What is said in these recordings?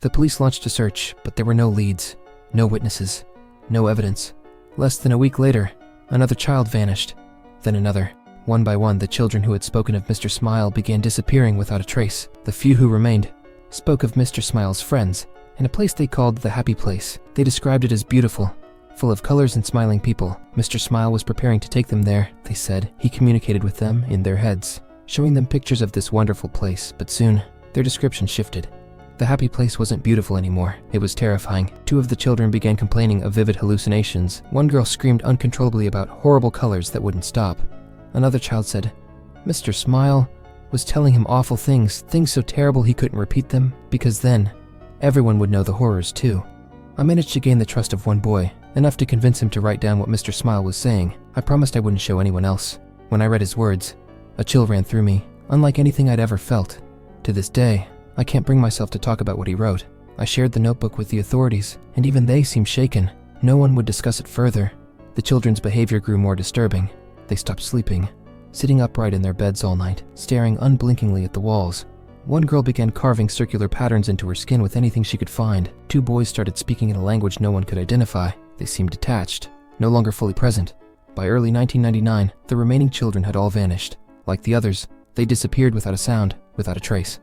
The police launched a search, but there were no leads, no witnesses, no evidence. Less than a week later, another child vanished, then another. One by one, the children who had spoken of Mr. Smile began disappearing without a trace. The few who remained spoke of Mr. Smile's friends in a place they called the Happy Place. They described it as beautiful, full of colors and smiling people. Mr. Smile was preparing to take them there, they said. He communicated with them in their heads, showing them pictures of this wonderful place, but soon their description shifted. The Happy Place wasn't beautiful anymore. It was terrifying. Two of the children began complaining of vivid hallucinations. One girl screamed uncontrollably about horrible colors that wouldn't stop. Another child said Mr. Smile was telling him awful things so terrible he couldn't repeat them, because then everyone would know the horrors too. I managed to gain the trust of one boy, enough to convince him to write down what Mr. Smile was saying. I promised I wouldn't show anyone else. When I read his words, a chill ran through me, unlike anything I'd ever felt. To this day, I can't bring myself to talk about what he wrote. I shared the notebook with the authorities, and even they seemed shaken. No one would discuss it further. The children's behavior grew more disturbing. They stopped sleeping, sitting upright in their beds all night, staring unblinkingly at the walls. One girl began carving circular patterns into her skin with anything she could find. Two boys started speaking in a language no one could identify. They seemed detached, no longer fully present. By early 1999, the remaining children had all vanished. Like the others, they disappeared without a sound, without a trace.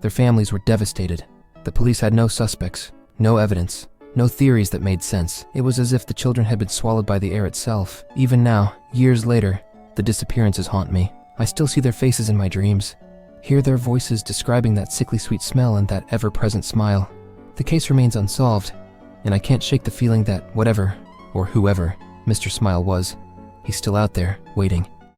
Their families were devastated. The police had no suspects, no evidence, no theories that made sense. It was as if the children had been swallowed by the air itself. Even now, years later, the disappearances haunt me. I still see their faces in my dreams, hear their voices describing that sickly sweet smell and that ever-present smile. The case remains unsolved, and I can't shake the feeling that whatever, or whoever, Mr. Smile was, he's still out there, waiting.